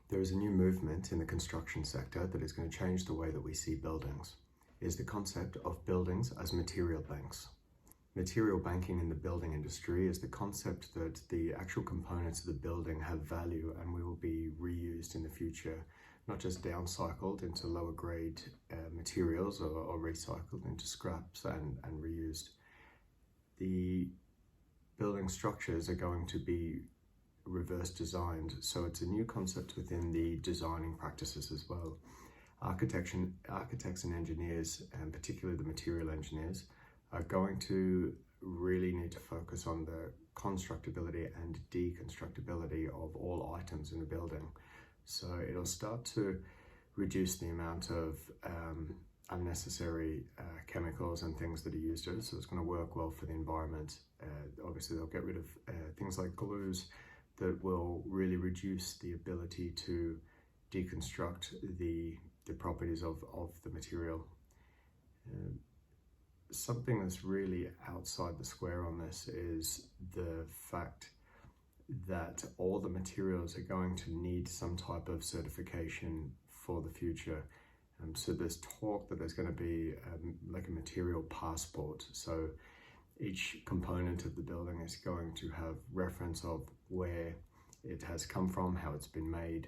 There is a new movement in the construction sector that is going to change the way that we see buildings. It is the concept of buildings as material banks. Material banking in the building industry is the concept that the actual components of the building have value and will be reused in the future, not just downcycled into lower grade materials or recycled into scraps and reused. The building structures are going to be reverse designed, so it's a new concept within the designing practices as well. Architects and engineers, and particularly the material engineers, are going to really need to focus on the constructability and deconstructibility of all items in the building. So it'll start to reduce the amount of unnecessary chemicals and things that are used in it, so it's going to work well for the environment. Obviously they'll get rid of things like glues that will really reduce the ability to deconstruct the properties of the material. Something that's really outside the square on this is the fact that all the materials are going to need some type of certification for the future. So there's talk that there's going to be like a material passport. So each component of the building is going to have reference of where it has come from, how it's been made,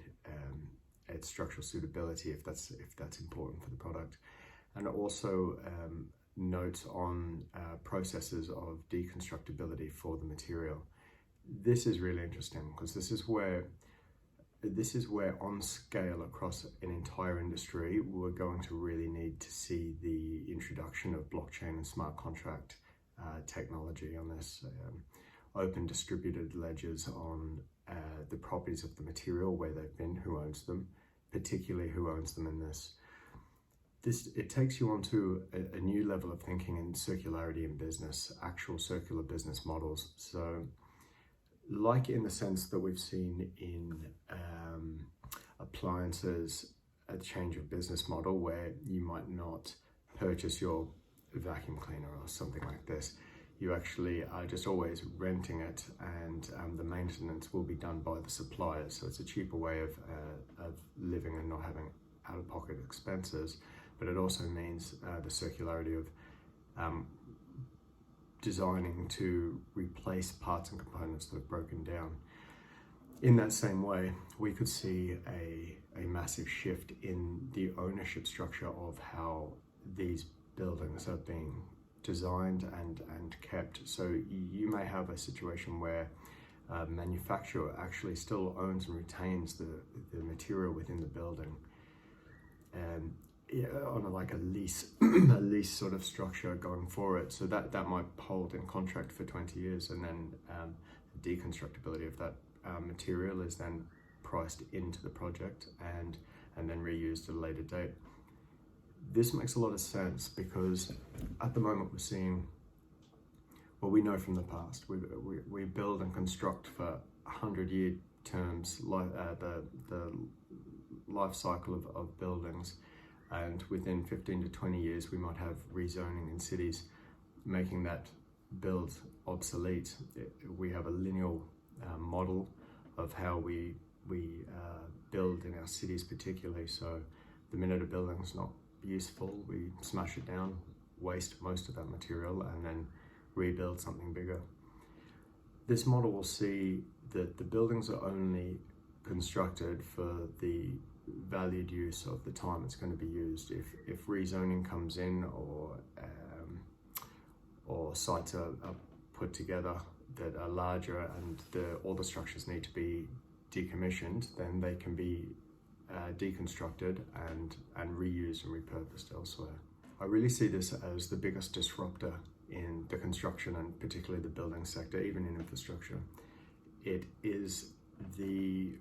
its structural suitability, if that's important for the product, and also notes on processes of deconstructibility for the material. This is really interesting because this is where on scale across an entire industry we're going to really need to see the introduction of blockchain and smart contract technology on this. Open distributed ledgers on the properties of the material, where they've been, who owns them, particularly who owns them in this. It takes you onto a new level of thinking in circularity in business, actual circular business models. So like in the sense that we've seen in appliances, a change of business model where you might not purchase your vacuum cleaner or something like this. You actually are just always renting it, and the maintenance will be done by the suppliers. So it's a cheaper way of living and not having out-of-pocket expenses. But it also means the circularity of designing to replace parts and components that have broken down. In that same way, we could see a massive shift in the ownership structure of how these buildings are being designed and kept. So you may have a situation where a manufacturer actually still owns and retains the material within the building, and on a lease a lease sort of structure going forward. So that might hold in contract for 20 years, and then the deconstructibility of that material is then priced into the project and then reused at a later date. This makes a lot of sense because at the moment we're seeing, well, we know from the past, we build and construct for 100-year terms, the life cycle of buildings, and within 15 to 20 years we might have rezoning in cities, making that build obsolete. We have a lineal model of how we build in our cities particularly. So the minute a building's not useful, we smash it down, waste most of that material, and then rebuild something bigger. This model will see that the buildings are only constructed for the valued use of the time it's going to be used. If rezoning comes in, or sites are put together that are larger and all the structures need to be decommissioned, then they can be deconstructed and reused and repurposed elsewhere. I really see this as the biggest disruptor in the construction and particularly the building sector, even in infrastructure. It is the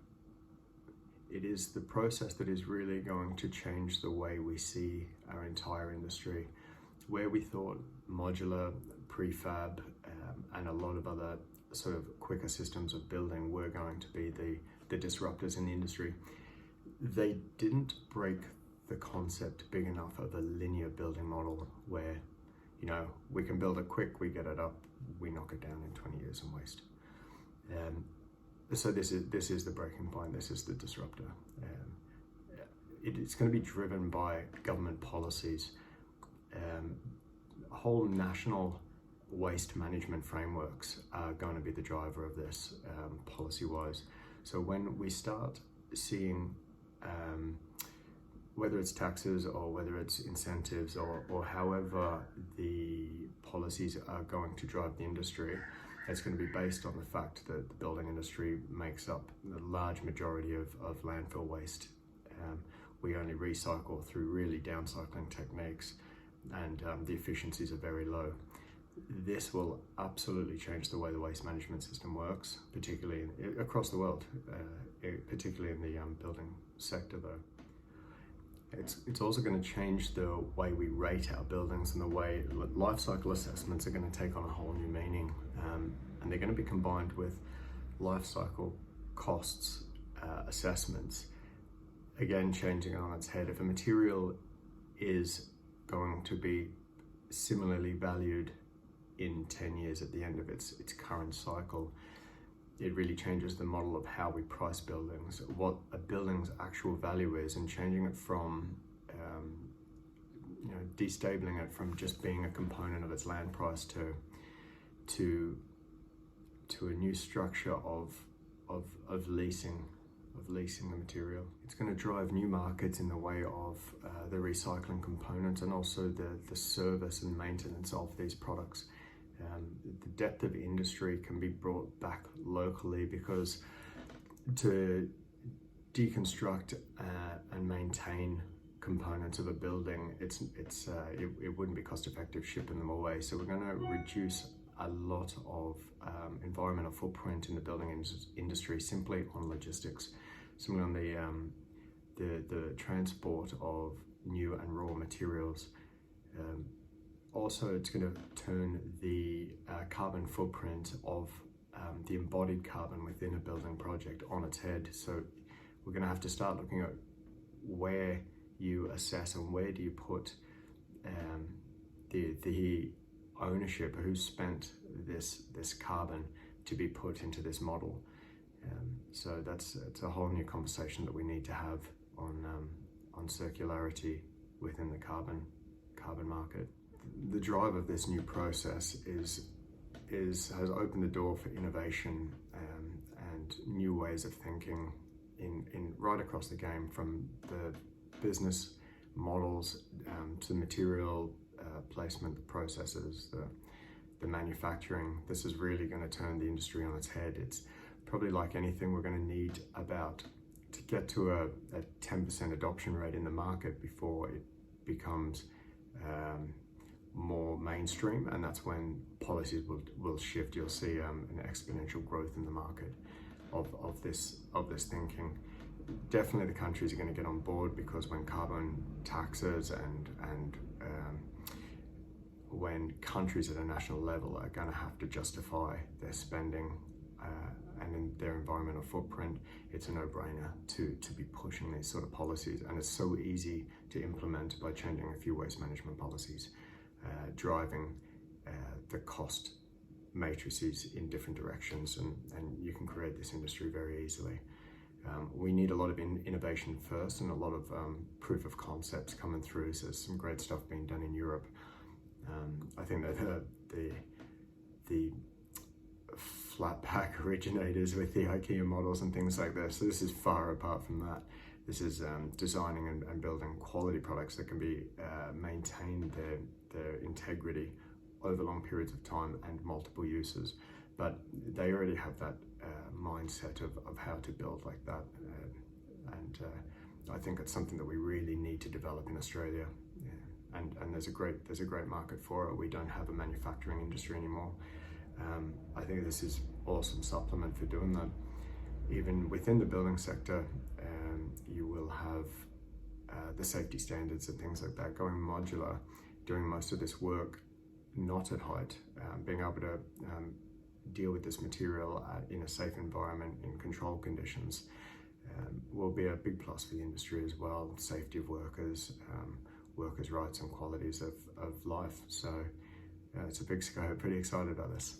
process that is really going to change the way we see our entire industry. Where we thought modular, prefab, and a lot of other sort of quicker systems of building were going to be the disruptors in the industry, they didn't break the concept big enough of a linear building model where, we can build it quick, we get it up, we knock it down in 20 years and waste. So this is the breaking point. This is the disruptor. It's going to be driven by government policies. Whole national waste management frameworks are going to be the driver of this, policy-wise. So when we start seeing whether it's taxes or whether it's incentives or however the policies are going to drive the industry, it's going to be based on the fact that the building industry makes up the large majority of landfill waste. We only recycle through really downcycling techniques, and the efficiencies are very low. This will absolutely change the way the waste management system works, particularly across the world, particularly in the building sector though. It's also going to change the way we rate our buildings, and the way life cycle assessments are going to take on a whole new meaning, and they're going to be combined with life cycle costs assessments. Again, changing it on its head. If a material is going to be similarly valued in 10 years at the end of its current cycle, it really changes the model of how we price buildings, what a building's actual value is, and changing it from, destabling it from just being a component of its land price to a new structure of leasing the material. It's going to drive new markets in the way of the recycling components, and also the service and maintenance of these products. The depth of industry can be brought back locally, because to deconstruct and maintain components of a building, it wouldn't be cost effective shipping them away. So we're going to reduce a lot of environmental footprint in the building industry simply on logistics, simply on the transport of new and raw materials. Also, it's going to turn the carbon footprint of the embodied carbon within a building project on its head. So we're going to have to start looking at where you assess and where do you put the ownership, who spent this carbon to be put into this model. So it's a whole new conversation that we need to have on circularity within the carbon market. The drive of this new process has opened the door for innovation and new ways of thinking in right across the game, from the business models to the material placement, the processes, the manufacturing. This is really going to turn the industry on its head. It's probably like anything, we're going to need to get to a 10% adoption rate in the market before it becomes more mainstream, and that's when policies will shift. You'll see an exponential growth in the market of this thinking. Definitely the countries are going to get on board, because when carbon taxes and when countries at a national level are going to have to justify their spending and in their environmental footprint, it's a no-brainer to be pushing these sort of policies. And it's so easy to implement by changing a few waste management policies, driving the cost matrices in different directions, and you can create this industry very easily. We need a lot of innovation first, and a lot of proof of concepts coming through. So there's some great stuff being done in Europe. I think that the flat pack originators with the IKEA models and things like this, so this is far apart from that. This is designing and building quality products that can be maintain their integrity over long periods of time and multiple uses. But they already have that mindset of how to build like that, and I think it's something that we really need to develop in Australia. Yeah. And there's a great market for it. We don't have a manufacturing industry anymore. I think this is awesome supplement for doing that. Even within the building sector, you will have the safety standards and things like that going modular, doing most of this work not at height, being able to deal with this material in a safe environment in controlled conditions will be a big plus for the industry as well. Safety of workers, workers' rights and qualities of life. So it's a big scope. Pretty excited about this.